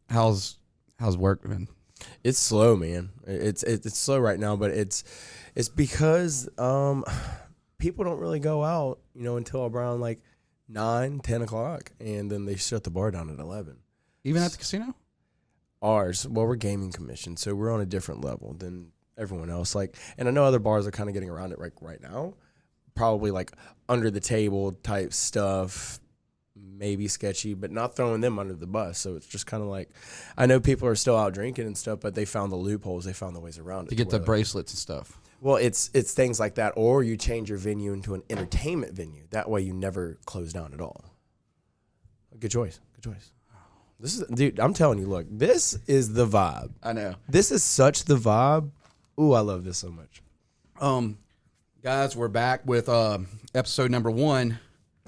how's work been? It's slow, man. It's slow right now, but it's because people don't really go out, until around like 9, 10 o'clock, and then they shut the bar down at 11. Even at the casino? Ours, well, we're gaming commission, so we're on a different level than everyone else. And I know other bars are kind of getting around it right now. Probably like under the table type stuff, maybe sketchy, but not throwing them under the bus. So it's just kind of like, I know people are still out drinking and stuff, but they found the loopholes. They found the ways around it. To get the bracelets and stuff. Well, it's things like that, or you change your venue into an entertainment venue. That way you never close down at all. Good choice. This is, dude, I'm telling you, look, this is the vibe. I know. This is such the vibe. Ooh, I love this so much. Guys, we're back with episode number 1,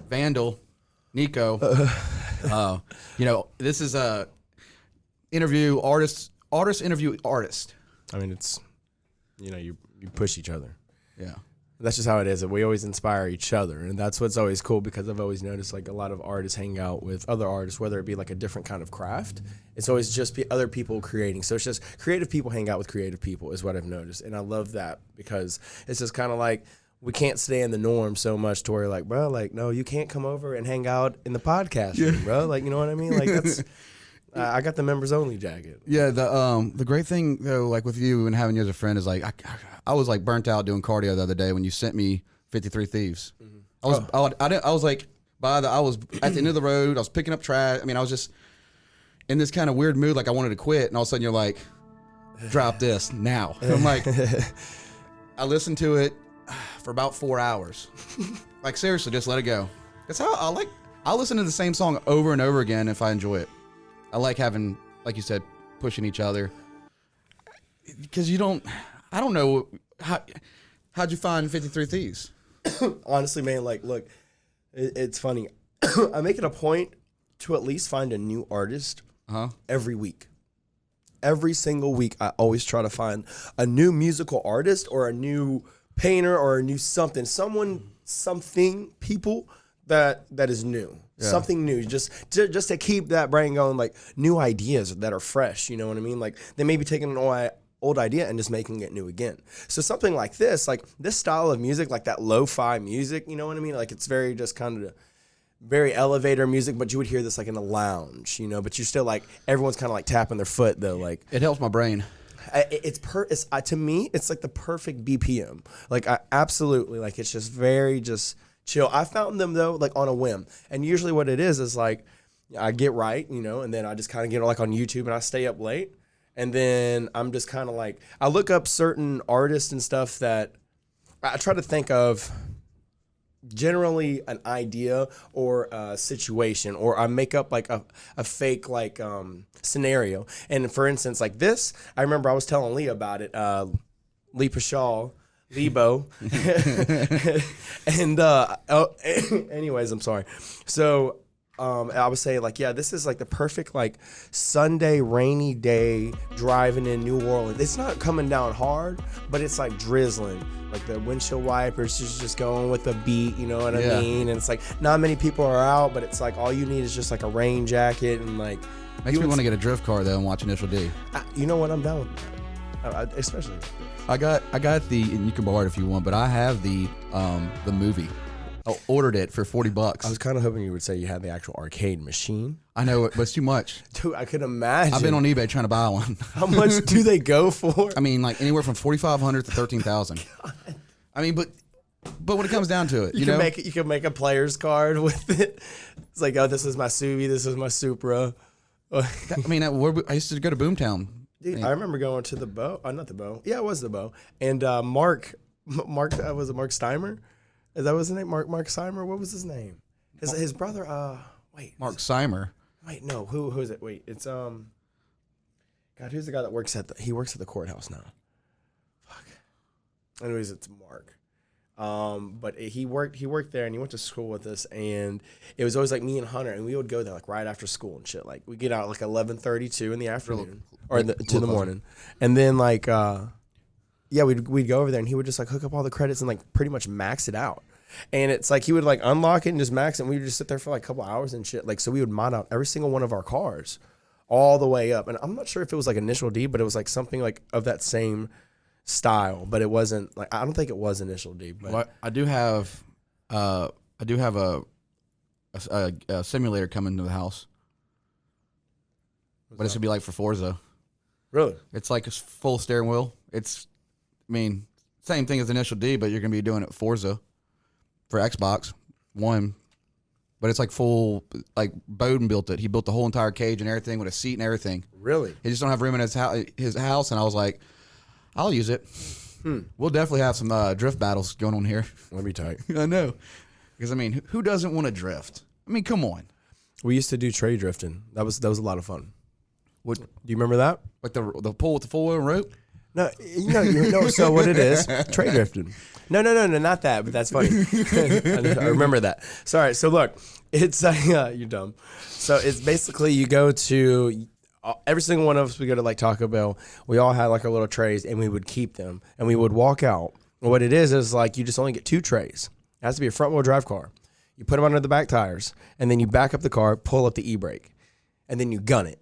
Vandal.Niko. This is a interview artist interview artist. I mean, it's, you push each other. Yeah. That's just how it is. We always inspire each other, and that's what's always cool, because I've always noticed like a lot of artists hang out with other artists, whether it be like a different kind of craft. It's always just other people creating. So it's just creative people hang out with creative people is what I've noticed, and I love that, because it's just kind of like we can't stay in the norm so much to where like, bro, like, no, you can't come over and hang out in the podcast room, bro. Like, you know what I mean? Like that's. I got the members only jacket. Yeah, the great thing though, like with you and having you as a friend, is like I was like burnt out doing cardio the other day when you sent me 53 Thieves. Mm-hmm. I was like I was at the end of the road. I was picking up trash. I mean, I was just in this kind of weird mood, like I wanted to quit, and all of a sudden you're like, drop this now. And I'm like, I listened to it for about 4 hours. Like seriously, just let it go. That's how I listen to the same song over and over again if I enjoy it. I like having, like you said, pushing each other, because I don't know, how'd you find 53 Thieves? Honestly, man, like, look, it's funny. I make it a point to at least find a new artist every week. Every single week, I always try to find a new musical artist or a new painter or a new something, people that is new. Yeah. Something new, just to keep that brain going, like new ideas that are fresh. You know what I mean? Like they may be taking an old idea and just making it new again. So something like this style of music, like that lo-fi music, you know what I mean? Like it's very just kind of very elevator music, but you would hear this like in a lounge, but you're still like, everyone's kind of like tapping their foot though. Like it helps my brain. To me, it's like the perfect BPM. Like I absolutely, like it's just very just chill. I found them though, like on a whim. And usually what it is like I get right, and then I just kind of get like on YouTube and I stay up late. And then I'm just kind of like, I look up certain artists and stuff that I try to think of generally an idea or a situation, or I make up like a fake like scenario. And for instance, like this, I remember I was telling Lee about it, Lee Pashaw, Lebo. And anyways, I'm sorry. So I would say like, yeah, this is like the perfect like Sunday rainy day driving in New Orleans. It's not coming down hard, but it's like drizzling. Like the windshield wipers is just going with the beat, you know what I mean? And it's like not many people are out, but it's like all you need is just like a rain jacket and like. Makes me want to get a drift car though and watch Initial D. You know what? I'm down with that. Especially. I got the, and you can borrow it if you want, but I have the movie. I ordered it for $40. I was kind of hoping you would say you had the actual arcade machine. I know, but it's too much. Dude, I could imagine. I've been on eBay trying to buy one. How much do they go for? I mean, like anywhere from $4,500 to $13,000. I mean, but when it comes down to it, you know, you can make a player's card with it. It's like, oh, this is my Subi, this is my Supra. I mean, I used to go to Boomtown. Dude, I remember going to the Bow. Not the Bow. Yeah, it was the Bow. And Mark, was it Mark Steimer? Is that his name? Mark Steimer? What was his name? His brother. Wait. Mark Steimer. Wait, no. Who is it? Wait, it's God. Who's the guy that works at the courthouse now? Fuck. Anyways, it's Mark. But he worked there and he went to school with us, and it was always like me and Hunter, and we would go there like right after school and shit. Like we get out like 11:32 in the afternoon or to the morning, and then like we'd go over there and he would just like hook up all the credits and like pretty much max it out. And it's like he would like unlock it and just max it, and we would just sit there for like a couple hours and shit. Like so we would mod out every single one of our cars all the way up. And I'm not sure if it was like Initial D, but it was like something like of that same style. But it wasn't like, I don't think it was Initial D. But Well, I do have a simulator coming to the house, but it's gonna be like for Forza. really, It's like a full steering wheel. Same thing as Initial D, but you're gonna be doing it Forza for Xbox One. But it's like full, like Bowden built it. He built the whole entire cage and everything with a seat and everything. really. He just don't have room in his house, and I was like, I'll use it. We'll definitely have some drift battles going on here. Let me tight. I know, because I mean, who doesn't want to drift? I mean, come on. We used to do tray drifting. That was a lot of fun. What, Do you remember that? like the pull with the 4-wheel rope? No, you know. So what it is, tray drifting. No, not that. But that's funny. I remember that. Sorry. So look, it's you're dumb. So it's basically you go to every single one of us. We go to like Taco Bell. We all had like our little trays, and we would keep them, and we would walk out. And what it is like you just only get 2 trays. It has to be a front wheel drive car. You put them under the back tires, and then you back up the car, pull up the e-brake, and then you gun it.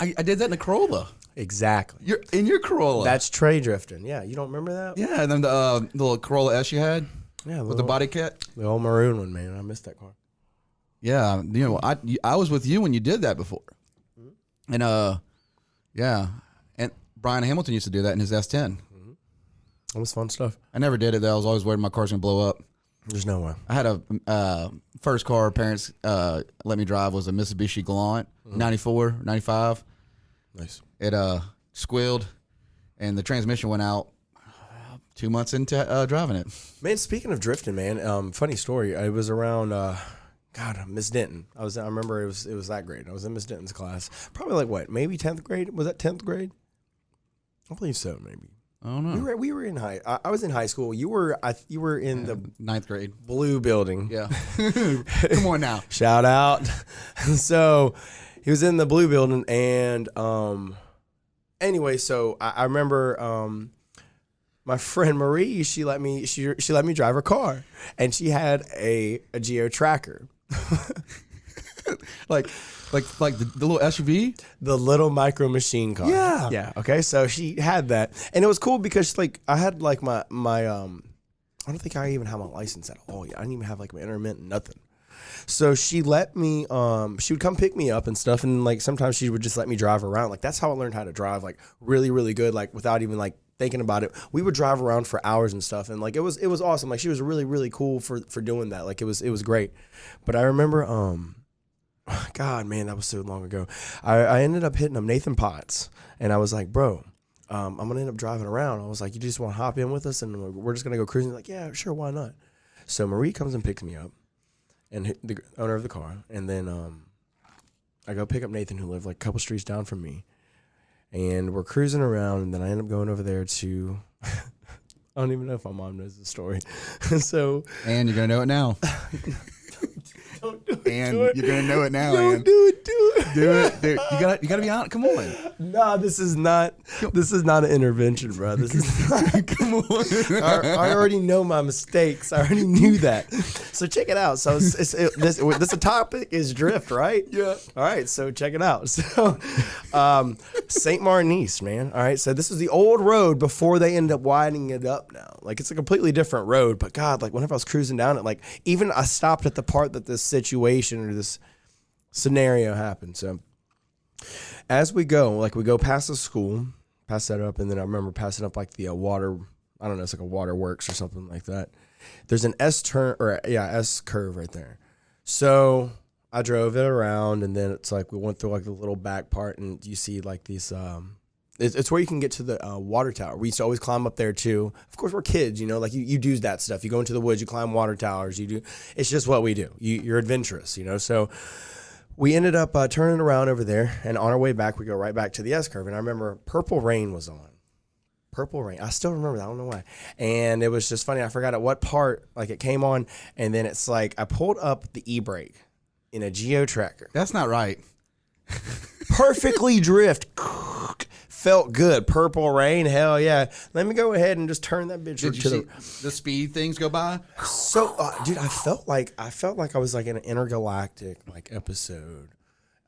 I did that in a Corolla. Exactly. You're in your Corolla. That's tray drifting. Yeah, you don't remember that? Yeah, and then the little Corolla S you had Yeah, with the body kit. the old maroon one, man. I missed that car. Yeah, I was with you when you did that before, and yeah, and Brian Hamilton used to do that in his S10. That was fun stuff. I never did it though. I was always worried my car's gonna blow up. There's no way. I had a first car parents let me drive was a Mitsubishi Galant 94, 95. Nice. It squealed, and the transmission went out 2 months into driving it. Man, speaking of drifting, man, funny story. I was around, Miss Denton. I remember it was that grade. I was in Miss Denton's class. Probably like what? Maybe 10th grade? Was that 10th grade? I believe so, maybe. I don't know. We were in I was in high school. You were in the 9th grade. blue building. Yeah. Come on now. Shout out. So he was in the blue building, and anyway, so I remember my friend Marie, she let me drive her car, and she had a Geo Tracker. like the little SUV. The little micro machine car. Yeah. Yeah. Okay. So she had that, and it was cool because like I had like my I don't think I even have my license at all yet. I didn't even have like my intermittent, nothing. So she let me, she would come pick me up and stuff. And like, sometimes she would just let me drive around. Like, that's how I learned how to drive, like really, really good. Like without even like thinking about it, we would drive around for hours and stuff. And like, it was awesome. Like she was really, really cool for doing that. Like it was great. But I remember, God, man, that was so long ago. I ended up hitting up Nathan Potts, and I was like, bro, I'm going to end up driving around. I was like, you just want to hop in with us and we're just going to go cruising? Like, yeah, sure. Why not? So Marie comes and picks me up, and the owner of the car. And then I go pick up Nathan, who lived like a couple streets down from me. And we're cruising around, and then I end up going over there to, I don't even know if my mom knows the story. So. And you're going to know it now. Don't do it. And do it. you're going to know it now, Don't Ann. do it. Do it. Dude, you gotta be honest. Come on. Nah, this is not an intervention, bro. This is not. Come on. I already know my mistakes. I already knew that. So check it out. So this topic is drift, right? Yeah. All right. So check it out. So, St. Martin East, man. All right. So this is the old road before they end up widening it up now. Like it's a completely different road. But God, like whenever I was cruising down it, like even I stopped at the part that this situation or this scenario happened. So as we go past the school, past that up, and then I remember passing up like the water, I don't know, it's like a waterworks or something like that. There's an S curve right there. So I drove it around, and then it's like we went through like the little back part, and you see like these it's where you can get to the water tower. We used to always climb up there too. Of course, we're kids, you know, like you do that stuff. You go into the woods, you climb water towers, it's just what we do. You're adventurous, you know. So we ended up turning around over there, and on our way back, we go right back to the S-curve. And I remember Purple Rain was on. Purple Rain. I still remember that. I don't know why. And it was just funny. I forgot at what part, like it came on, and then it's like I pulled up the e-brake in a Geo Tracker. That's not right. Perfectly drift. Felt good. Purple Rain. Hell yeah. Let me go ahead and just turn that bitch Did you see the speed things go by? So, dude, I felt like I was like in an intergalactic like episode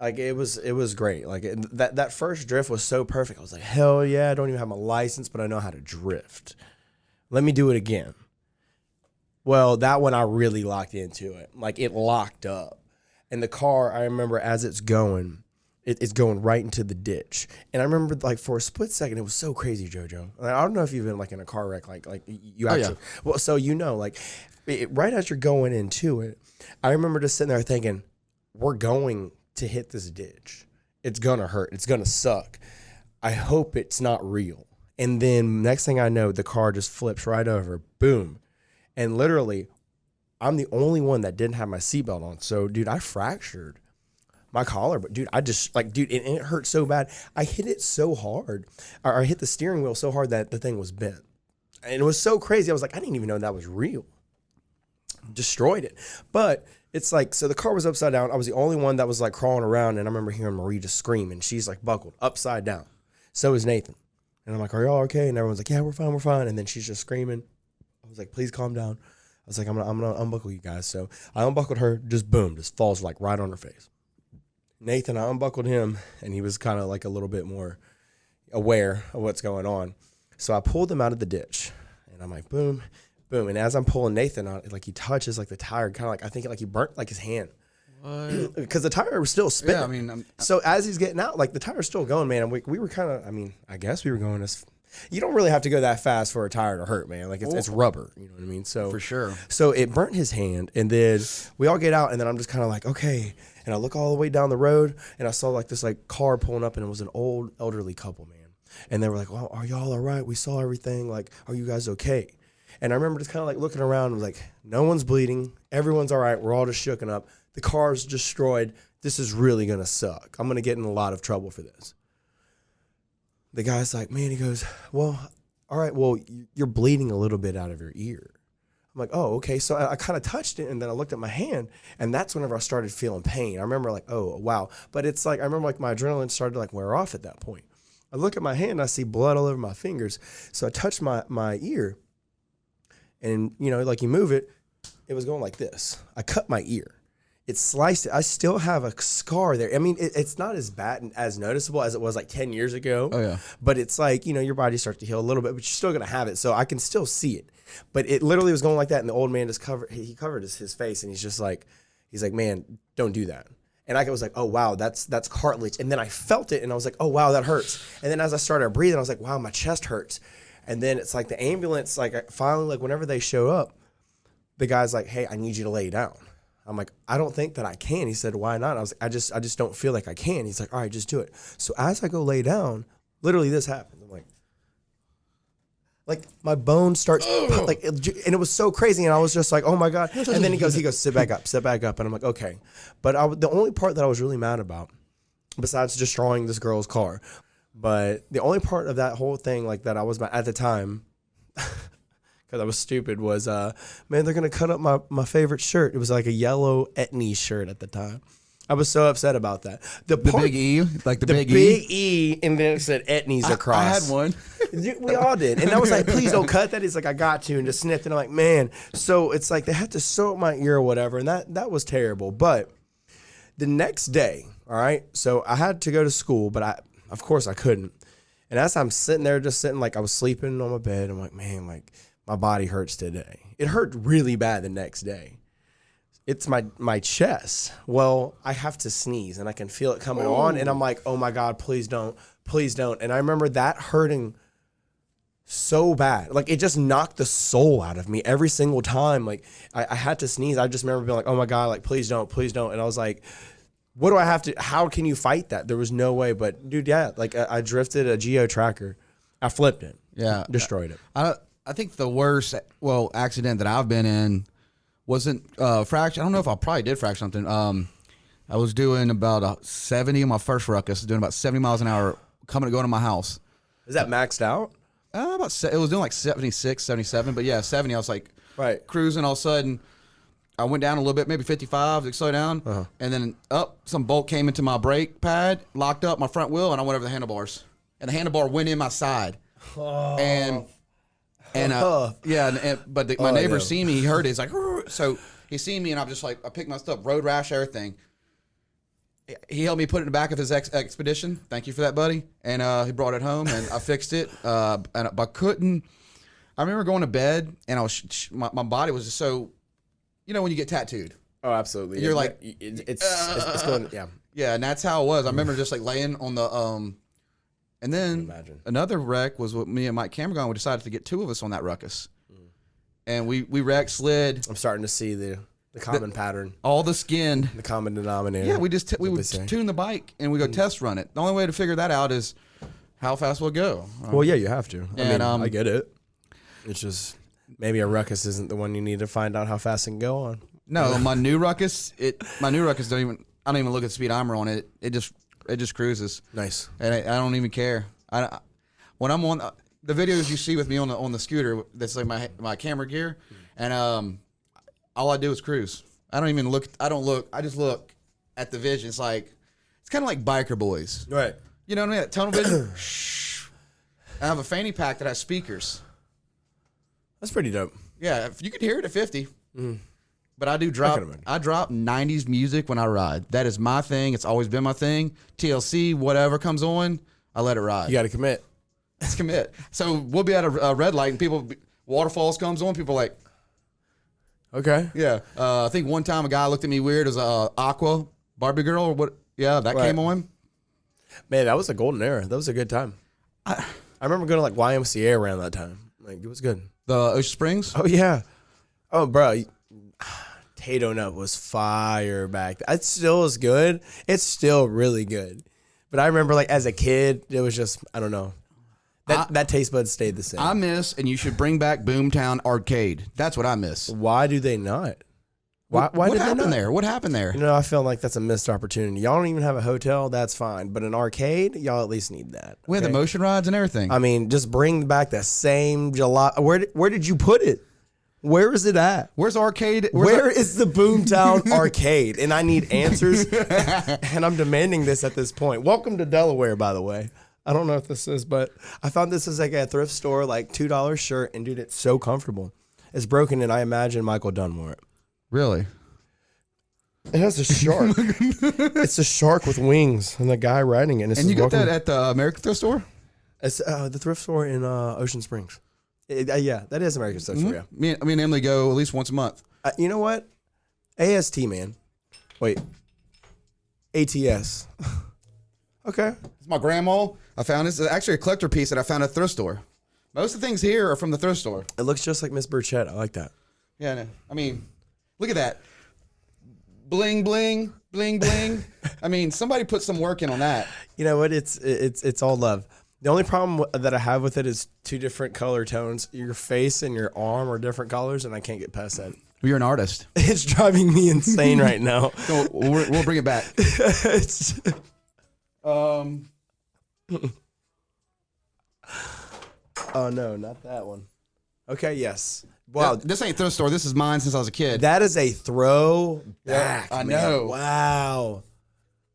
Like it was great. Like that first drift was so perfect. I was like, hell yeah! I don't even have my license, but I know how to drift. Let me do it again. Well, that one I really locked into it. Like it locked up, and the car. I remember as it's going, it's going right into the ditch. And I remember like for a split second, it was so crazy, JoJo. Like, I don't know if you've been like in a car wreck, like you actually. Yeah. Well, so like right as you're going into it, I remember just sitting there thinking, we're going to hit this ditch. It's gonna hurt. It's gonna suck. I hope it's not real. And then next thing I know, the car just flips right over. Boom. And literally, I'm the only one that didn't have my seatbelt on. So, dude, I fractured my collar. But, dude, it hurt so bad. I hit it so hard. Or I hit the steering wheel so hard that the thing was bent. And it was so crazy. I was like, I didn't even know that was real. Destroyed it. But it's like, so the car was upside down. I was the only one that was like crawling around. And I remember hearing Marie just scream. And she's like buckled upside down. So is Nathan. And I'm like, are y'all okay? And everyone's like, yeah, we're fine, we're fine. And then she's just screaming. I was like, please calm down. I was like, I'm gonna unbuckle you guys. So I unbuckled her, just boom, just falls like right on her face. Nathan, I unbuckled him, and he was kind of like a little bit more aware of what's going on. So I pulled him out of the ditch, and I'm like, boom, boom. And as I'm pulling Nathan out, like he touches like the tire, kind of like I think like he burnt like his hand. What? Because the tire was still spinning. Yeah, I mean, so as he's getting out, like the tire's still going, man. And we were kind of, I mean, I guess we were going as. You don't really have to go that fast for a tire to hurt, man. Like it's rubber, you know what I mean? So for sure. So it burnt his hand, and then we all get out, and then I'm just kind of like, okay. And I look all the way down the road, and I saw like this like car pulling up, and it was an old elderly couple, man. And they were like, well, are y'all all right? We saw everything. Like, are you guys okay? And I remember just kind of like looking around and was like, no one's bleeding. Everyone's all right. We're all just shooken up. The car's destroyed. This is really going to suck. I'm going to get in a lot of trouble for this. The guy's like, man, he goes, well, all right, well, you're bleeding a little bit out of your ear. I'm like, oh, okay. So I kind of touched it, and then I looked at my hand, and that's whenever I started feeling pain. I remember like, oh, wow. But it's like, I remember like my adrenaline started to like wear off at that point. I look at my hand, and I see blood all over my fingers. So I touched my ear, and, you know, like you move it, it was going like this. I cut my ear. It sliced it. I still have a scar there. I mean, it's not as bad and as noticeable as it was like 10 years ago. Oh, yeah. But it's like, you know, your body starts to heal a little bit, but you're still going to have it. So I can still see it. But it literally was going like that. And the old man just covered his face. And he's like, man, don't do that. And I was like, oh, wow, that's cartilage. And then I felt it, and I was like, oh, wow, that hurts. And then as I started breathing, I was like, wow, my chest hurts. And then it's like the ambulance, like finally, like whenever they show up, the guy's like, hey, I need you to lay down. I'm like, I don't think that I can. He said, why not? I was like, I just don't feel like I can. He's like, all right, just do it. So as I go lay down, literally this happened. I'm like my bone starts like, and it was so crazy. And I was just like, oh my God. And then he goes, sit back up. And I'm like, okay. But the only part that I was really mad about, besides destroying this girl's car, but the only part of that whole thing, like that I was mad at the time, because I was stupid, was, man, they're going to cut up my favorite shirt. It was like a yellow Etnies shirt at the time. I was so upset about that. The big E? Like the big E? The big E, and then it said Etnies across. I had one. We all did. And I was like, please don't cut that. He's like, I got to, and just sniffed it. And I'm like, man. So it's like they had to sew up my ear or whatever, and that was terrible. But the next day, all right, so I had to go to school, but of course I couldn't. And as I'm sitting there, just sitting, like I was sleeping on my bed, I'm like, man, like, my body hurts today. It hurt really bad the next day. It's my chest. Well, I have to sneeze, and I can feel it coming on, and I'm like, oh my God, please don't. And I remember that hurting so bad. Like, it just knocked the soul out of me every single time. Like, I had to sneeze. I just remember being like, oh my God, like, please don't. And I was like, what do I have to, how can you fight that? There was no way. But dude, yeah, like I drifted a Geo tracker. I flipped it. Yeah. Destroyed it. I think the worst, accident that I've been in wasn't fracture. I don't know if I probably did fracture something. I was doing about 70 on my first ruckus, doing about 70 miles an hour, going to my house. Is that maxed out? It was doing like 76, 77, but yeah, 70. I was like cruising. All of a sudden, I went down a little bit, maybe 55, to slow down, and then some bolt came into my brake pad, locked up my front wheel, and I went over the handlebars, and the handlebar went in my side, but my neighbor seen me. He heard it. He's like, so he seen me, and I'm just like, I picked my stuff, road rash, everything. he helped me put it in the back of his expedition. Thank you for that, buddy. And he brought it home, and I fixed it. And I couldn't. I remember going to bed, and I was my body was just so, when you get tattooed. Oh, absolutely. You're like, it's going, yeah. Yeah, and that's how it was. I remember just like laying on the and then another wreck was with me and Mike Cameron. We decided to get 2 of us on that ruckus, and we wrecked, slid. I'm starting to see the common pattern, all the skin, the common denominator. Yeah, we would tune the bike and we go test run it. The only way to figure that out is how fast will it go. Well, yeah, you have to. And I get it. It's just maybe a ruckus isn't the one you need to find out how fast it can go on. No, my new ruckus I don't even look at the speed I'm on it. It just cruises. Nice. And I don't even care. When I'm on the videos you see with me on the scooter, that's like my camera gear, and all I do is cruise. I don't even look. I don't look. I just look at the vision. It's kind of like biker boys. Right. You know what I mean? That tunnel vision. I have a fanny pack that has speakers. That's pretty dope. Yeah, if you could hear it at 50. But I drop 90s music when I ride. That is my thing. It's always been my thing. TLC, whatever comes on, I let it ride. You got to commit. Let's commit. So we'll be at a red light and Waterfalls comes on. People are like, okay. Yeah. I think one time a guy looked at me weird as Aqua, Barbie Girl, or what? Yeah, that came on. Man, that was a golden era. That was a good time. I remember going to like YMCA around that time. Like, it was good. The Ocean Springs? Oh, yeah. Oh, bro. Tato Nut was fire back then. It still is good. It's still really good. But I remember, like, as a kid, it was just, I don't know. That taste bud stayed the same. I miss, and you should bring back Boomtown Arcade. That's what I miss. Why do they not? What happened there? What happened there? I feel like that's a missed opportunity. Y'all don't even have a hotel. That's fine. But an arcade, y'all at least need that. We had the motion rides and everything. I mean, just bring back the same gelato. Where did you put it? Where is it at? Where's arcade? Where is the Boomtown Arcade? And I need answers. And I'm demanding this at this point. Welcome to Delaware, by the way. I don't know if this is, but I found this is like a thrift store, like $2 shirt. And dude, it's so comfortable. It's broken, and I imagine Michael Dunn wore it. Really? It has a shark. It's a shark with wings, and the guy riding it. And you got that at the American thrift store? It's the thrift store in Ocean Springs. Yeah, that is American thrift store. Yeah. Me and Emily go at least once a month. You know what? AST, man. Wait. ATS. Okay. It's my grandma. I found this. It's actually a collector piece that I found at a thrift store. Most of the things here are from the thrift store. It looks just like Miss Burchett. I like that. Yeah, no. I mean, look at that. Bling, bling, bling, bling. I mean, somebody put some work in on that. You know what? It's all love. The only problem that I have with it is 2 different color tones. Your face and your arm are different colors, and I can't get past that. You're an artist. It's driving me insane right now. So we'll bring it back. Oh, no, not that one. Okay, yes. Wow. This ain't thrift store. This is mine since I was a kid. That is a throwback. I know. Man.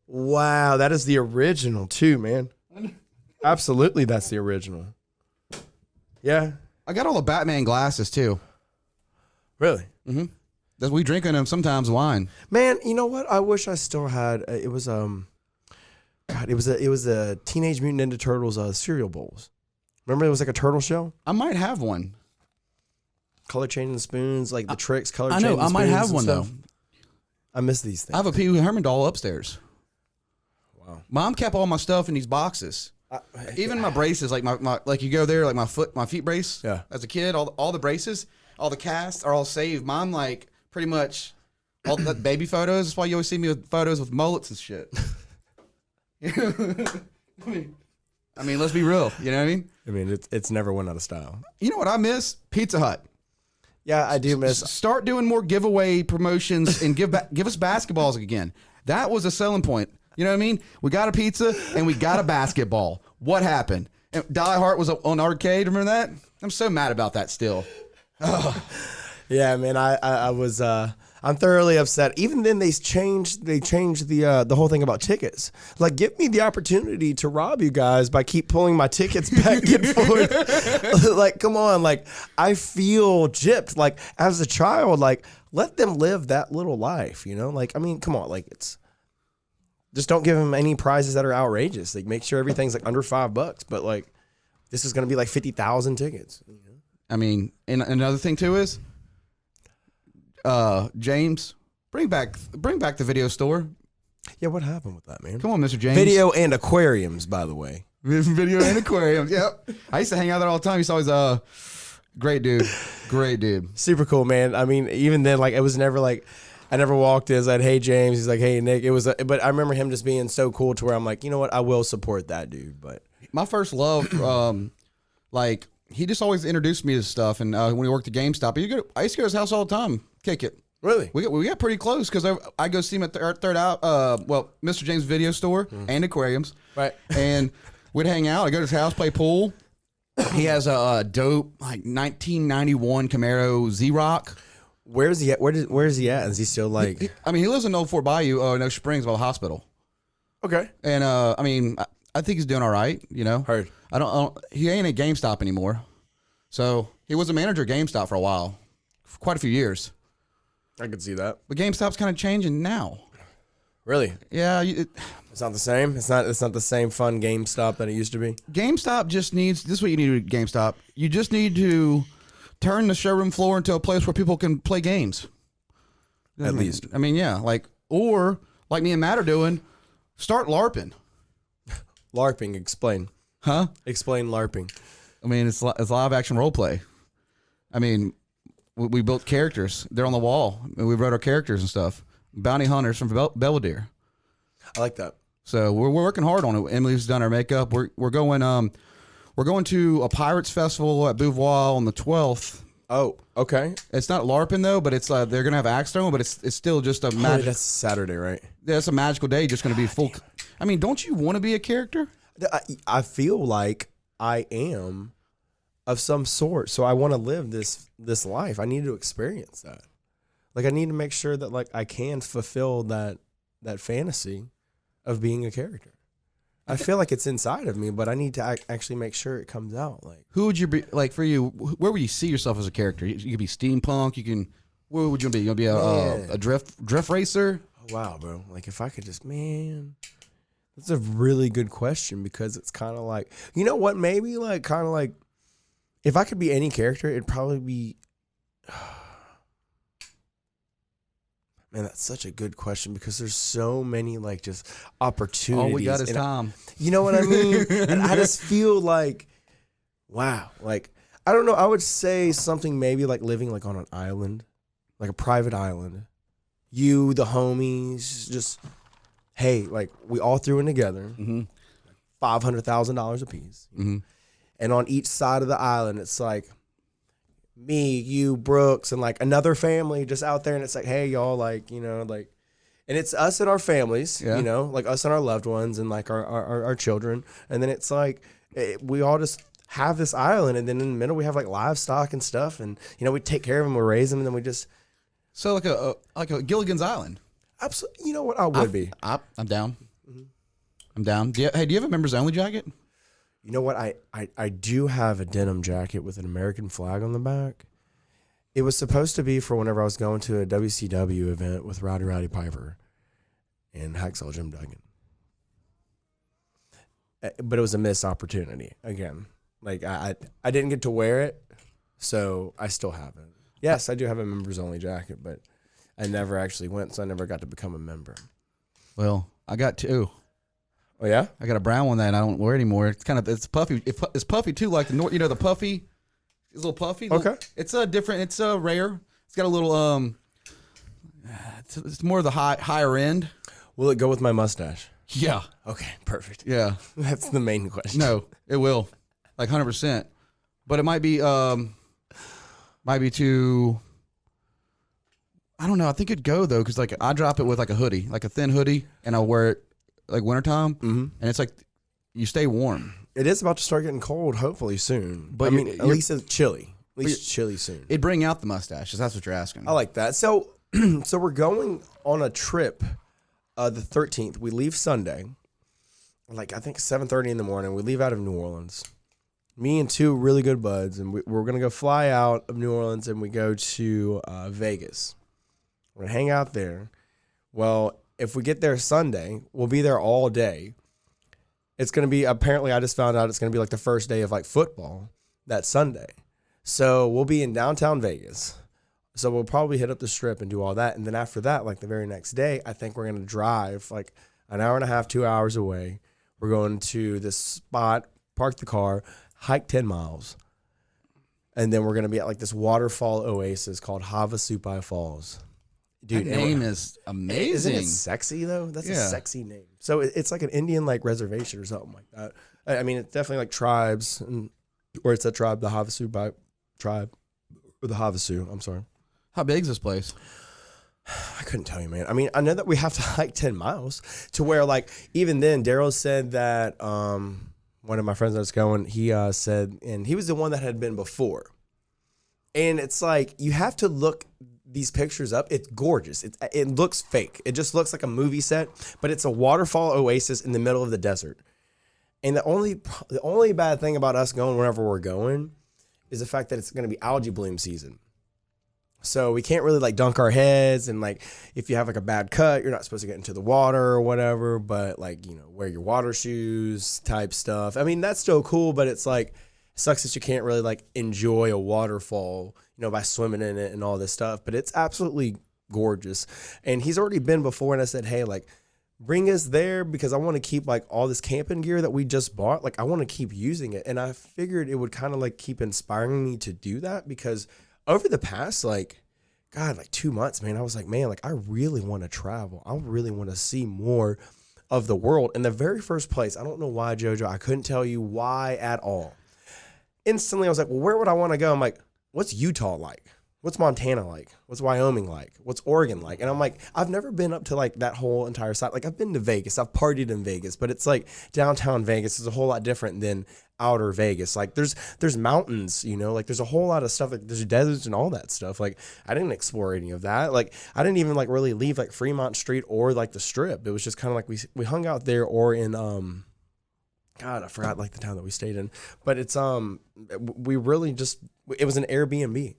Wow. That is the original, too, man. Absolutely, that's the original. Yeah. I got all the Batman glasses, too. Really? Mm-hmm. We drink in them sometimes wine. Man, you know what? I wish I still had. It was it was a Teenage Mutant Ninja Turtles cereal bowls. Remember, it was like a turtle shell. I might have one. Color changing spoons, like the tricks. Color. I know. I might have one though. I miss these things. I have a Pee Wee Herman doll upstairs. Wow. Mom kept all my stuff in these boxes. Even my braces, like my like you go there, like my feet brace. Yeah. As a kid, all the braces, all the casts are all saved. Mom like pretty much all the baby photos. That's why you always see me with photos with mullets and shit. I mean, let's be real. You know what I mean? I mean, it's never went out of style. You know what I miss? Pizza Hut. Yeah, I do miss. Start doing more giveaway promotions and give us basketballs again. That was a selling point. You know what I mean? We got a pizza and we got a basketball. What happened? And Die Hard was on arcade. Remember that? I'm so mad about that still. Yeah, man. I was. I'm thoroughly upset. Even then, they changed the whole thing about tickets. Like, give me the opportunity to rob you guys by keep pulling my tickets back and forth. Like, come on. Like, I feel gypped. Like, as a child, like, let them live that little life. You know? Like, I mean, come on. Like, it's Just don't give him any prizes that are outrageous. Like make sure everything's like under $5, but like this is gonna be like 50,000 tickets. I mean, and another thing too is, James, bring back the video store. Yeah, what happened with that, man? Come on, Mr. James. Video and aquariums, by the way. Video and aquariums. Yep. I used to hang out there all the time. He's always great dude. Great dude. Super cool, man. I mean, even then, like it was never like I never walked in. I said, "Hey, James." He's like, "Hey, Nick." It was, but I remember him just being so cool to where I'm like, you know what? I will support that dude. But my first love, like he just always introduced me to stuff. And when he worked at GameStop, I used to go to his house all the time, kick it. Really, we got pretty close because I go see him at third out. Mr. James Video Store and aquariums. Right, and we'd hang out. I go to his house, play pool. He has a dope like 1991 Camaro Z-Rock. Where's he at? Where's he at? Is he still like? He lives in Old Fort Bayou, in Oak Springs, by the hospital. Okay. And I think he's doing all right. You know, Heard. I don't. He ain't at GameStop anymore. So he was a manager at GameStop for a while, for quite a few years. I could see that. But GameStop's kind of changing now. Really? Yeah. It's not the same. It's not the same fun GameStop that it used to be. GameStop just needs. This is what you need to do at GameStop. You just need to turn the showroom floor into a place where people can play games. At least. Yeah, or like me and Matt are doing, start LARPing. LARPing, explain. Huh? Explain LARPing. It's live action role play. We built characters. They're on the wall. And we wrote our characters and stuff. Bounty hunters from Belvedere. I like that. So we're working hard on it. Emily's done our makeup. We're going to a Pirates Festival at Beauvoir on the 12th. Oh, okay. It's not LARPing though, but it's they're gonna have axe throwing, but it's still just a magic. That's Saturday, right? Yeah, it's a magical day. Just gonna be full. Don't you want to be a character? I feel like I am of some sort, so I want to live this life. I need to experience that. Like I need to make sure that like I can fulfill that fantasy of being a character. I feel like it's inside of me, but I need to actually make sure it comes out. Like, who would you be? Like for you, where would you see yourself as a character? You could be steampunk. You can. Where would you be? You gonna be a drift racer? Oh, wow, bro! Like if I could just, man, that's a really good question because it's kind of like, you know what? Maybe like kind of like, if I could be any character, it'd probably be. Man, that's such a good question because there's so many like just opportunities. All we got is time. You know what I mean? And I just feel like, wow. Like, I don't know. I would say something maybe like living like on an island, like a private island. You, the homies, just, hey, like we all threw in together, $500,000 a piece. Mm-hmm. And on each side of the island, it's like, me, you, Brooks, and like another family just out there, and it's like, hey, y'all, like, you know, like, and it's us and our families, you know, like us and our loved ones and like our children, and then it's like we all just have this island, and then in the middle we have like livestock and stuff, and you know we take care of them, we raise them, and then we just like a Gilligan's Island. Absolutely, you know what I would be. I'm down. I'm down. Do you have a members only jacket? You know what? I do have a denim jacket with an American flag on the back. It was supposed to be for whenever I was going to a WCW event with Rowdy Piper and Hacksaw Jim Duggan. But it was a missed opportunity. Again, like I didn't get to wear it, so I still have it. Yes, I do have a members only jacket, but I never actually went, so I never got to become a member. Well, I got two. Oh yeah, I got a brown one that I don't wear anymore. It's puffy. It's puffy too, like the puffy. It's a little puffy. Okay. It's a different. It's a rare. It's got a little It's more of the higher end. Will it go with my mustache? Yeah. Okay, perfect. Yeah. That's the main question. No, it will, like 100%. But it might be too. I don't know. I think it'd go though, because like I drop it with like a hoodie, like a thin hoodie, and I'll wear it like wintertime, and it's like you stay warm. It is about to start getting cold, hopefully soon. But I mean, at least it's chilly. At least chilly soon. It'd bring out the mustaches. That's what you're asking. I like that. So, so we're going on a trip. The 13th. We leave Sunday, like I think 7:30 in the morning. We leave out of New Orleans. Me and two really good buds, and we're gonna go fly out of New Orleans, and we go to Vegas. We're gonna hang out there. Well, if we get there Sunday, we'll be there all day. It's going to be, apparently I just found out it's going to be like the first day of like football that Sunday. So we'll be in downtown Vegas. So we'll probably hit up the strip and do all that. And then after that, like the very next day, I think we're going to drive like an hour and a half, 2 hours away. We're going to this spot, park the car, hike 10 miles. And then we're going to be at like this waterfall oasis called Havasupai Falls. Dude, that name is amazing. Isn't it sexy though? That's a sexy name. So it's like an Indian like reservation or something like that. I mean, it's definitely like tribes, or it's a tribe, the Havasupai tribe, or the Havasu. I'm sorry. How big is this place? I couldn't tell you, man. I mean, I know that we have to hike 10 miles to where, like, even then, Daryl said that one of my friends that was going, he said, and he was the one that had been before. And it's like, you have to look these pictures up. It's gorgeous. It looks fake. It just looks like a movie set, but it's a waterfall oasis in the middle of the desert. And the only bad thing about us going wherever we're going is the fact that it's going to be algae bloom season. So we can't really like dunk our heads, and like if you have like a bad cut, you're not supposed to get into the water or whatever, but like, you know, wear your water shoes type stuff. I mean, that's still cool, but it's like, it sucks that you can't really like enjoy a waterfall, you know, by swimming in it and all this stuff, but it's absolutely gorgeous. And he's already been before, and I said, hey, like, bring us there because I want to keep like all this camping gear that we just bought. Like, I want to keep using it. And I figured it would kind of like keep inspiring me to do that, because over the past, like, God, like 2 months, man, I was like, man, like, I really want to travel. I really want to see more of the world. In the very first place, I don't know why, JoJo, I couldn't tell you why at all. Instantly, I was like, well, where would I want to go? I'm like, what's Utah like? What's Montana like? What's Wyoming like? What's Oregon like? And I'm like, I've never been up to like that whole entire side. Like, I've been to Vegas. I've partied in Vegas, but it's like downtown Vegas is a whole lot different than outer Vegas. Like, there's mountains, you know, like there's a whole lot of stuff. Like, there's deserts and all that stuff. Like, I didn't explore any of that. Like, I didn't even like really leave like Fremont Street or like the Strip. It was just kind of like we hung out there, or in God, I forgot like the town that we stayed in. But it's we really just, it was an Airbnb.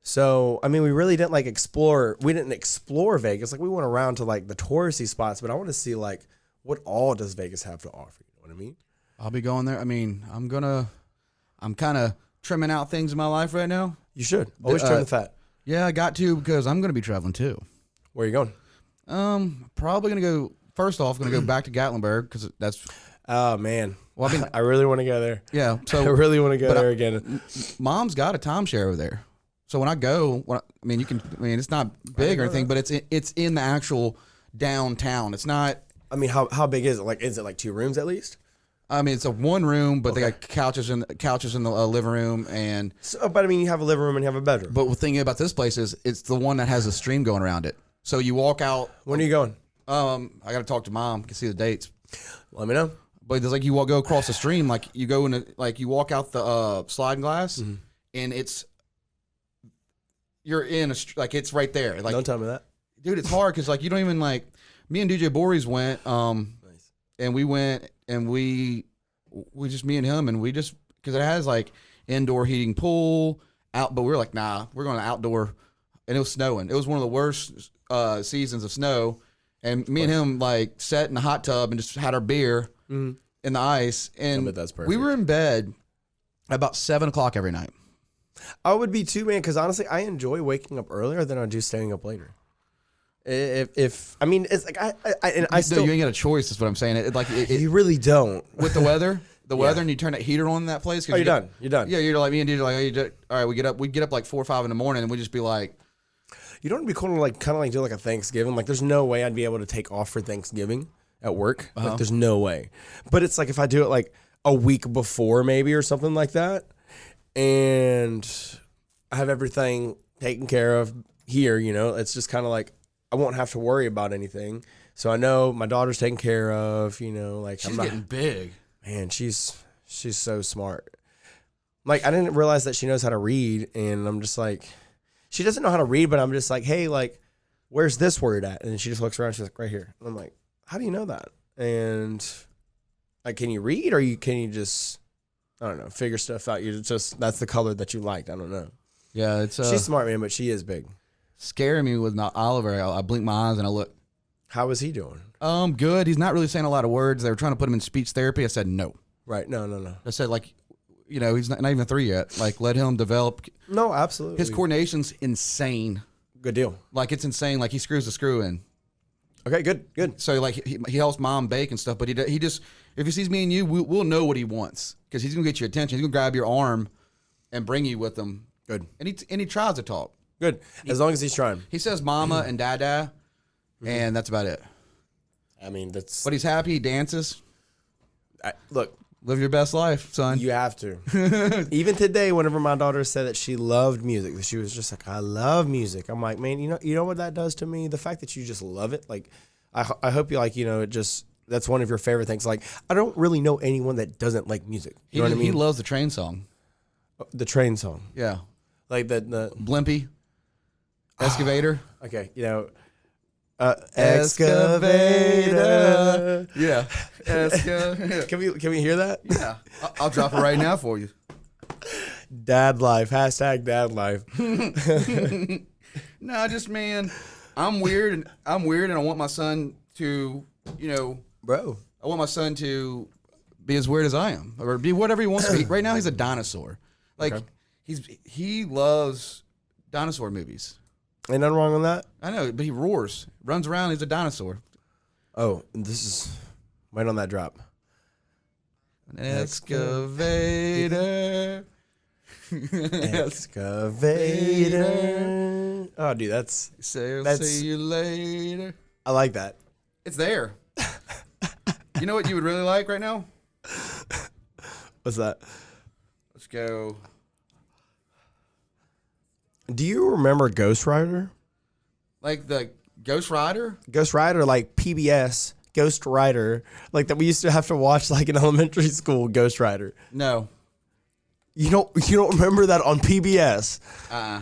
So, I mean, we really didn't like explore. We didn't explore Vegas. Like, we went around to like the touristy spots, but I want to see like what all does Vegas have to offer. You know what I mean? I'll be going there. I mean, I'm kind of trimming out things in my life right now. You should always trim the fat. Yeah, I got to, because I'm going to be traveling too. Where are you going? Probably going to go, first off, going to go back to Gatlinburg, because that's. Oh, man. Well, I mean, I really want to go there. Yeah. So I really want to go there again. Mom's got a timeshare over there. So when I go, it's not big or anything, but it's in the actual downtown. It's not. I mean, how big is it? Like, is it like 2 rooms at least? I mean, it's a 1 room, but they got couches in the living room, and. So, but I mean, you have a living room and you have a bedroom. But the thing about this place is, it's the one that has a stream going around it. So you walk out. When are you going? I got to talk to Mom. Can see the dates. Let me know. But there's like, you go across the stream, like you go in, like you walk out the sliding glass, and it's. You're in like it's right there. Like, don't tell me that, dude. It's hard because like you don't even like. Me and DJ Boris went, nice. And we went and we just, me and him, and we just, because it has like indoor heating pool out, but we were like, nah, we're going to outdoor, and it was snowing. It was one of the worst seasons of snow, and me and him like sat in the hot tub and just had our beer in the ice, and that's perfect. We were in bed about 7 o'clock every night. I would be too, man, because honestly, I enjoy waking up earlier than I do staying up later. If I mean, it's like I still, you ain't got a choice. Is what I'm saying. You really don't with the weather. Weather, and you turn that heater on in that place. You're done. You're done. Yeah, you're like me and dude. Like, all right, we get up like 4 or 5 in the morning, and we just be like, you don't want to be cool to like kind of like do like a Thanksgiving. Like, there's no way I'd be able to take off for Thanksgiving at work. Like, there's no way. But it's like if I do it like a week before maybe or something like that, and I have everything taken care of here, you know, it's just kind of like I won't have to worry about anything. So I know my daughter's taken care of, you know, like she's getting big. Man, she's so smart. Like, I didn't realize that she knows how to read, and I'm just like, she doesn't know how to read, but I'm just like, hey, like, where's this word at? And she just looks around, she's like, right here. And I'm like, how do you know that? And like, can you read, or can you just, I don't know, figure stuff out? You just, that's the color that you liked. I don't know. Yeah, it's she's smart, man, but she is big. Scaring me with not Oliver. I blink my eyes and I look. How is he doing? Good. He's not really saying a lot of words. They were trying to put him in speech therapy. I said no. Right. No. I said, like, he's not even 3 yet. Like, let him develop. No, absolutely. His coordination's insane. Good deal. Like, it's insane. Like, he screws the screw in. Okay, good. So, like, he helps mom bake and stuff, but he just, if he sees me and you, we'll know what he wants because he's going to get your attention. He's going to grab your arm and bring you with him. Good. And he tries to talk. Good. As long as he's trying. He says mama and dada, and that's about it. I mean, that's... But he's happy. He dances. Look. Live your best life, son. You have to. Even today, whenever my daughter said that she loved music, she was just like, I love music. I'm like, man, you know what that does to me? The fact that you just love it. Like, I hope you like, it just, that's one of your favorite things. Like, I don't really know anyone that doesn't like music. You know what I mean? He loves the train song. The train song. Yeah. Like the Blimpy. Excavator. Okay. Excavator. Yeah. Excavator. Can we hear that? Yeah. I'll drop it right now for you. Dad life. # dad life. No, just, man, I'm weird and I want my son to, Bro. I want my son to be as weird as I am or be whatever he wants to be. Right now he's a dinosaur. Like, Okay. he loves dinosaur movies. Ain't nothing wrong with that. I know, but he roars, runs around. He's a dinosaur. Oh, this is wait on that drop. An excavator. Excavator. Oh, dude, that's See you later. I like that. It's there. You know what you would really like right now? What's that? Let's go. Do you remember Ghost Rider? Like the Ghost Rider? Ghost Rider, like PBS, Ghost Rider, like that we used to have to watch like in elementary school. Ghost Rider. No. You don't remember that on PBS? Uh-uh.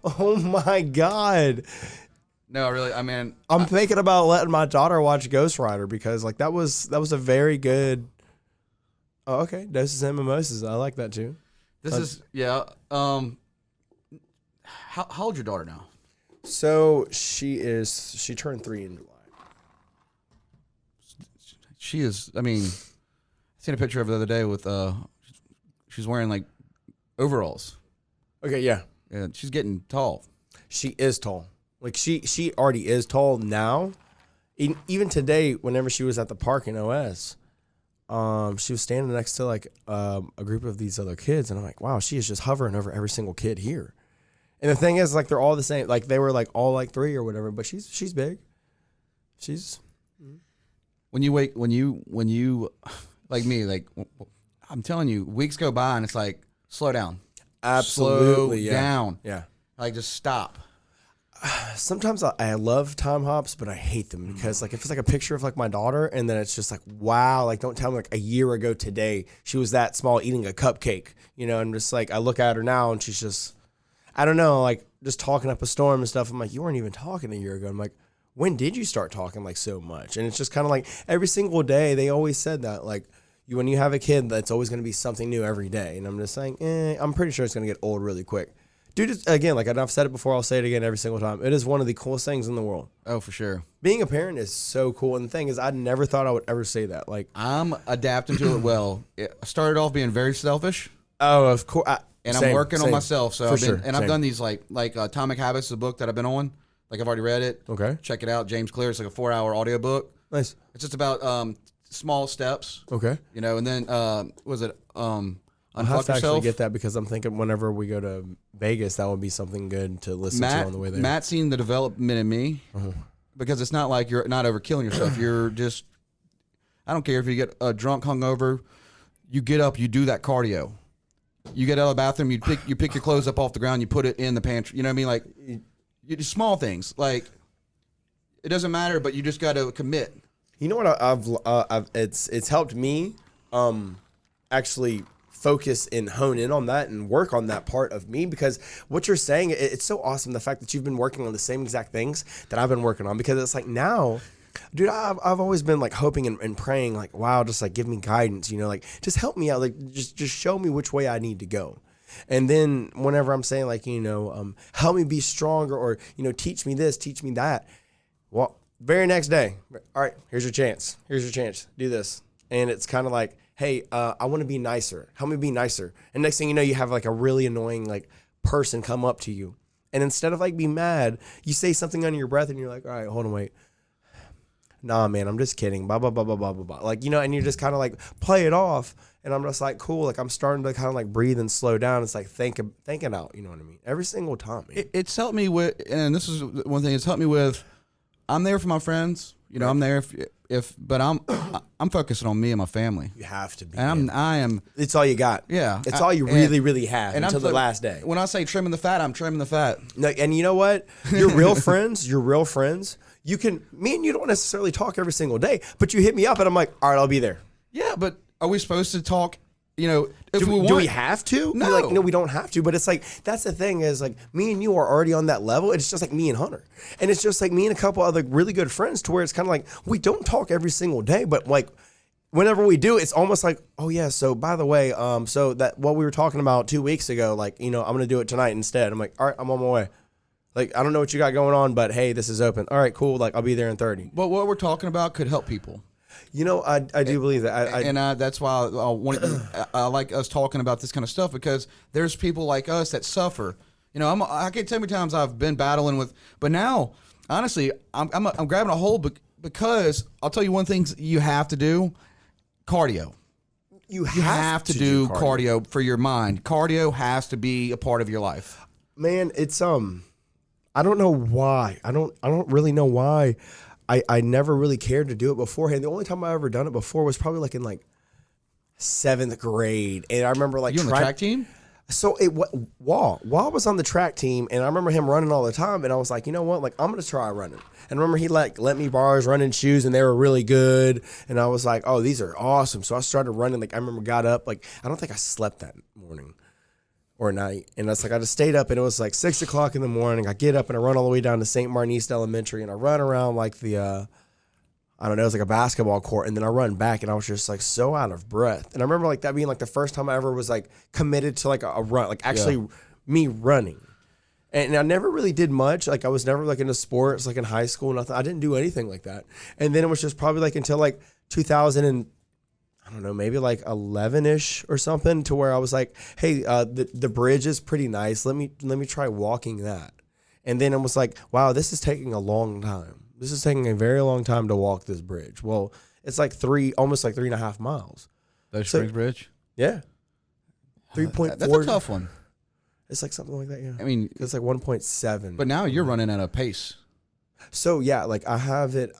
Oh my God. No, really. I mean, I'm thinking about letting my daughter watch Ghost Rider because like that was a very good. Oh, okay. Doses and mimosas. I like that too. This is yeah. How old's your daughter now? So she turned 3 in July. She is. I mean, I seen a picture of her the other day with she's wearing like overalls. Okay, yeah. Yeah, she's getting tall. She is tall. Like she already is tall now. Even today, whenever she was at the park in OS, she was standing next to like a group of these other kids, and I'm like, wow, she is just hovering over every single kid here. And the thing is, like, they're all the same. Like, they were, like, all, like, 3 or whatever. But she's big. She's... When you, like me, like, I'm telling you, weeks go by and it's like, slow down. Absolutely, Slow down. Yeah. Like, just stop. Sometimes I love time hops, but I hate them because, like, if it's, like, a picture of, like, my daughter and then it's just, like, wow, like, don't tell me, like, a year ago today she was that small eating a cupcake, and just, like, I look at her now and she's just... I don't know, like, just talking up a storm and stuff. I'm like, you weren't even talking a year ago. I'm like, when did you start talking, like, so much? And it's just kind of like every single day, they always said that, like, when you have a kid, that's always going to be something new every day. And I'm just saying, I'm pretty sure it's going to get old really quick. Dude, again, like I've said it before, I'll say it again every single time. It is one of the coolest things in the world. Oh, for sure. Being a parent is so cool. And the thing is, I never thought I would ever say that. Like, I'm adapting to it well. I started off being very selfish. Oh, of course. And I'm working on myself. So I've done these like Atomic Habits, the book that I've been on. Like I've already read it. Okay. Check it out. James Clear. It's like a 4-hour audiobook. Nice. It's just about small steps. Okay. And then I'll have to actually get that because I'm thinking whenever we go to Vegas, that would be something good to listen to on the way there. Matt's seen the development in me because it's not like you're not overkilling yourself. You're just, I don't care if you get drunk, hungover, you get up, you do that cardio. You get out of the bathroom, you pick your clothes up off the ground, you put it in the pantry. You know what I mean? Like, you do small things. Like, it doesn't matter, but you just got to commit. You know what? It's helped me actually focus and hone in on that and work on that part of me because what you're saying, it's so awesome. The fact that you've been working on the same exact things that I've been working on because it's like now. Dude, I've always been like hoping and praying like, wow, just like give me guidance, like just help me out, like just show me which way I need to go. And then whenever I'm saying like, help me be stronger or, teach me this, teach me that. Well, Very next day, all right, here's your chance. Here's your chance. Do this. And it's kind of like, hey, I want to be nicer. Help me be nicer. And next thing you know, you have like a really annoying like person come up to you. And instead of like be mad, you say something under your breath and you're like, all right, hold on, wait. Nah, man, I'm just kidding. Blah, blah, blah, blah, blah, blah, blah. Like, you know, and you just kind of like play it off. And I'm just like, cool. Like, I'm starting to kind of like breathe and slow down. It's like thinking out, you know what I mean? Every single time, man. It's helped me with, and this is one thing, it's helped me with, I'm there for my friends. You know, right. I'm there but I'm focusing on me and my family. You have to be. And I am. It's all you got. Yeah. It's all you really have until the last day. When I say trimming the fat, I'm trimming the fat. No, and you know what? Your real friends, you can, me and you don't necessarily talk every single day, but you hit me up and I'm like, all right, I'll be there. Yeah, but are we supposed to talk? You know, if we want, do we have to? No. Like, no, we don't have to. But it's like, that's the thing is like me and you are already on that level. It's just like me and Hunter. And it's just like me and a couple other really good friends to where it's kind of like, we don't talk every single day, but like whenever we do, it's almost like, oh yeah, so by the way, so that what we were talking about 2 weeks ago, like, you know, I'm going to do it tonight instead. I'm like, all right, I'm on my way. Like, I don't know what you got going on, but hey, this is open. All right, cool. Like, I'll be there in 30. But what we're talking about could help people. You know, I do believe that. That's why I like us talking about this kind of stuff, because there's people like us that suffer. You know, I can't tell you how many times I've been battling with, but now, honestly, I'm grabbing a hold because I'll tell you one thing you have to do: cardio. You have to do cardio for your mind. Cardio has to be a part of your life. Man, it's I don't know why. I don't really know why. I never really cared to do it beforehand. The only time I ever done it before was probably like in like 7th grade. And I remember like you on the track team? So Wall was on the track team, and I remember him running all the time. And I was like, you know what? Like, I'm gonna try running. And I remember he like let me borrow his running shoes, and they were really good. And I was like, oh, these are awesome. So I started running. Like, I remember got up. Like, I don't think I slept that morning or night. And that's like, I just stayed up, and it was like 6 o'clock in the morning. I get up and I run all the way down to St. Martin East Elementary, and I run around like the, I don't know, it was like a basketball court. And then I run back, and I was just like so out of breath. And I remember like that being like the first time I ever was like committed to like a run, like actually me running. And I never really did much. Like, I was never like into sports, like in high school, nothing. I didn't do anything like that. And then it was just probably like until like 2000 and I don't know, maybe like 11-ish or something, to where I was like, hey, the bridge is pretty nice. Let me try walking that. And then it was like, wow, this is taking a long time. This is taking a very long time to walk this bridge. Well, it's like almost like 3.5 miles. The Springs Bridge? Yeah. 3.4. That's a tough one. It's like something like that, yeah. I mean, it's like 1.7. But now you're running at a pace. So yeah, like I have it.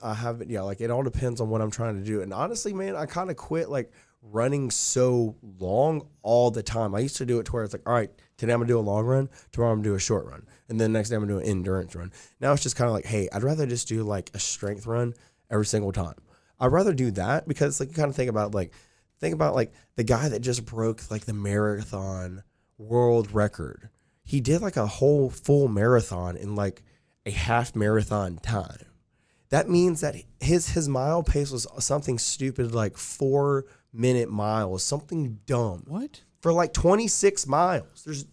Yeah, like it all depends on what I'm trying to do. And honestly, man, I kind of quit like running so long all the time. I used to do it to where it's like, all right, today I'm gonna do a long run, tomorrow I'm gonna do a short run, and then next day I'm gonna do an endurance run. Now it's just kind of like, hey, I'd rather just do like a strength run every single time. I'd rather do that because like you kind of think about like the guy that just broke like the marathon world record. He did like a whole full marathon in like a half marathon time. That means that his mile pace was something stupid like 4-minute miles, something dumb. What? For like 26 miles.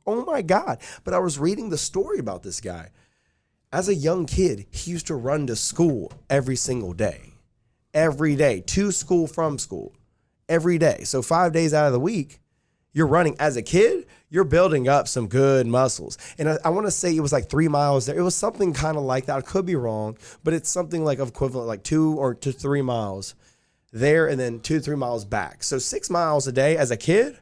Oh my God. But I was reading the story about this guy. As a young kid, he used to run to school every single day. Every day. To school, from school. Every day. So 5 days out of the week, you're running. As a kid, you're building up some good muscles. And I want to say it was like 3 miles there. It was something kind of like that. I could be wrong, but it's something like equivalent, like 2 to 3 miles there and then 2 to 3 miles back. So 6 miles a day as a kid,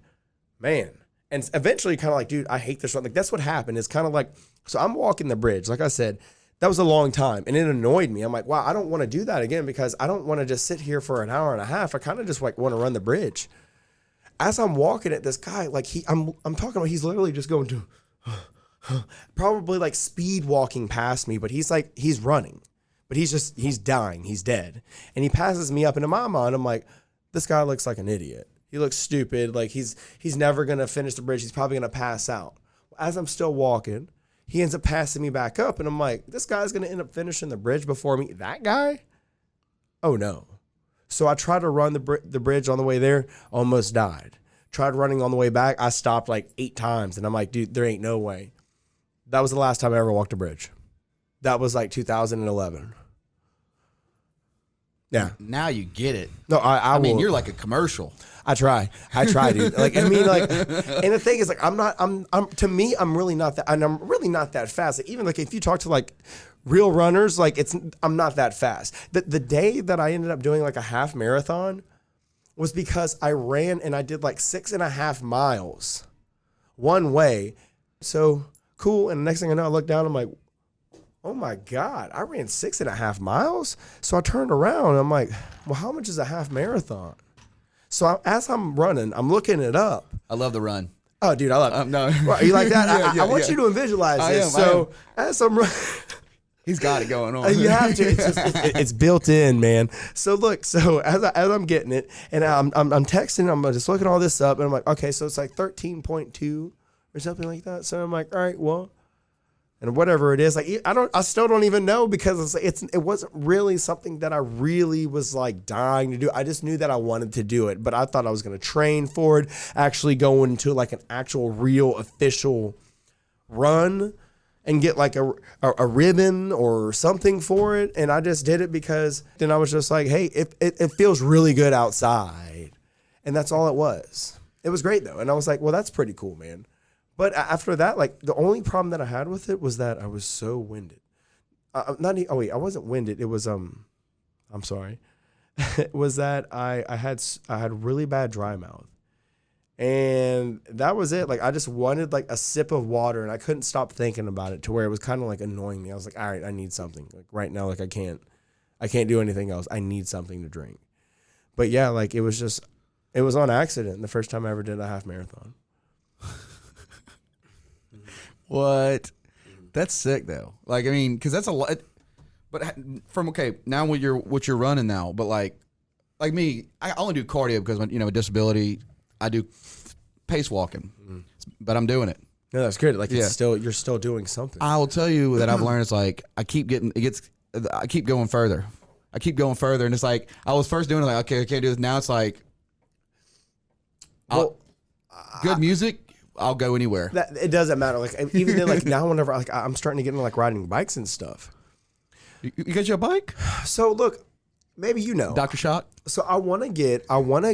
man. And eventually kind of like, dude, I hate this run. Like that's what happened. It's kind of like, so I'm walking the bridge. Like I said, that was a long time and it annoyed me. I'm like, wow, I don't want to do that again because I don't want to just sit here for an hour and a half. I kind of just like want to run the bridge. As I'm walking at this guy, like I'm talking about, he's literally just going to probably like speed walking past me, but he's running, but he's dying. He's dead. And he passes me up, and in my mind, I'm like, this guy looks like an idiot. He looks stupid. Like he's never going to finish the bridge. He's probably going to pass out. As I'm still walking, he ends up passing me back up. And I'm like, this guy's going to end up finishing the bridge before me. That guy? Oh no. So I tried to run the bridge on the way there, almost died. Tried running on the way back. I stopped like 8 times, and I'm like, dude, there ain't no way. That was the last time I ever walked a bridge. That was like 2011. Yeah. Now you get it. No, I mean, will. you're like a commercial. I try, dude. Like, I mean, like, and the thing is, like, to me, I'm really not that, and I'm really not that fast. Like, even like if you talk to like real runners, like I'm not that fast. The day that I ended up doing like a half marathon was because I ran and I did like 6.5 miles one way. So cool. And the next thing I know, I look down, I'm like, oh my God, I ran 6.5 miles. So I turned around and I'm like, well, how much is a half marathon? So as I'm running, I'm looking it up. I love the run. Oh, dude, I love it. No. Right, you like that? Yeah, I want you to visualize this. I am. As I'm running. He's got it going on. You have to. It's built in, man. So look. So as I'm getting it, and I'm texting, I'm just looking all this up, and I'm like, okay, so it's like 13.2 or something like that. So I'm like, all right, well, and whatever it is, like I still don't even know because it wasn't really something that I really was like dying to do. I just knew that I wanted to do it, but I thought I was going to train for it, actually go into like an actual real official run and get like a ribbon or something for it. And I just did it because then I was just like, hey, it feels really good outside. And that's all it was. It was great though. And I was like, well, that's pretty cool, man. But after that, like the only problem that I had with it was that I was so winded. I wasn't winded. It was, I'm sorry. It was that I had really bad dry mouth. And that was it. Like I just wanted like a sip of water and I couldn't stop thinking about it to where it was kind of like annoying me. I was like, all right, I need something. Like right now, like I can't do anything else. I need something to drink. But yeah, like it was on accident the first time I ever did a half marathon. What? That's sick though. Like I mean, because that's a lot. But now what you're running now, but like me, I only do cardio because a disability. I do pace walking, but I'm doing it. No, that's good. Like you're still doing something. I will tell you that I've learned it's like I keep going further. And it's like I was first doing it like okay, I can't do this. Now it's like good music. I'll go anywhere. It doesn't matter. Like even then, like now, whenever like I'm starting to get into like riding bikes and stuff. You got your bike? So look, maybe Dr. Shock. So I want to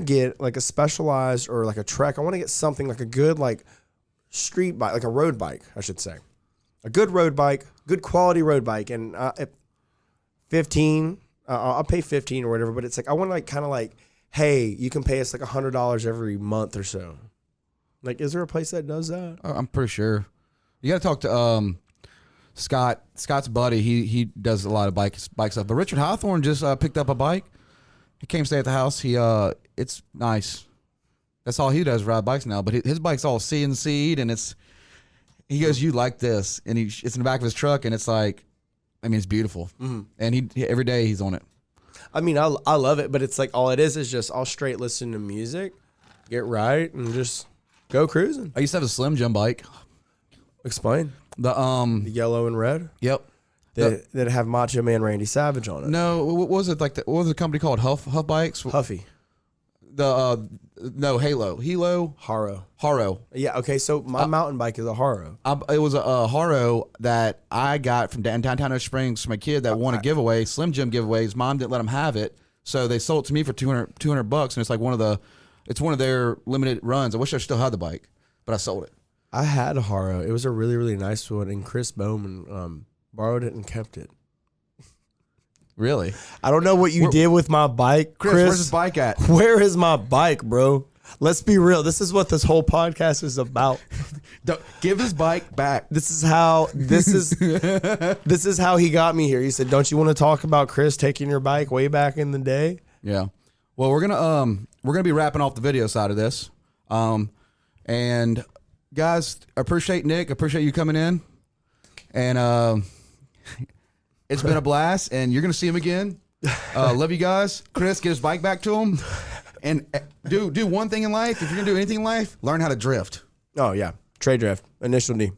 get like a specialized or like a Trek. I want to get something like a good like street bike, like a road bike, I should say, a good road bike, good quality road bike, and at 15, I'll pay 15 or whatever. But it's like I want to like kind of like, hey, you can pay us like $100 every month or so. Like, is there a place that does that? I'm pretty sure. You got to talk to Scott. Scott's buddy. He does a lot of bike stuff. But Richard Hawthorne just picked up a bike. He came stay at the house. It's nice. That's all he does, ride bikes now. But his bike's all CNC'd, and he goes, you like this, and it's in the back of his truck, and it's like, I mean, it's beautiful. Mm-hmm. And every day he's on it. I mean, I love it, but it's like all it is just I'll straight listen to music, get right, and just go cruising. I used to have a Slim Jim bike. Explain. The yellow and red? Yep. That have Macho Man Randy Savage on it. No, what was it like? What was the company called? Huff Bikes? Huffy. No, Hilo. Haro. Yeah. Okay. So my mountain bike is a Haro. It was a Haro that I got from downtown Ocean Springs from a kid that won a giveaway, Slim Jim giveaway. His mom didn't let him have it, so they sold it to me for $200, and it's like one of their limited runs. I wish I still had the bike, but I sold it. I had a Haro. It was a really, really nice one, and Chris Bowman borrowed it and kept it. Really? I don't know what you did with my bike, Chris. Where's his bike at? Where is my bike, bro? Let's be real. This is what this whole podcast is about. Give his bike back. This is how he got me here. He said, "Don't you want to talk about Chris taking your bike way back in the day?" Yeah. Well, we're gonna be wrapping off the video side of this, and guys, I appreciate Nick. I appreciate you coming in, and it's been a blast. And you're gonna see him again. Love you guys. Chris, get his bike back to him, and do one thing in life. If you're gonna do anything in life, learn how to drift. Oh yeah, trade drift, initial D.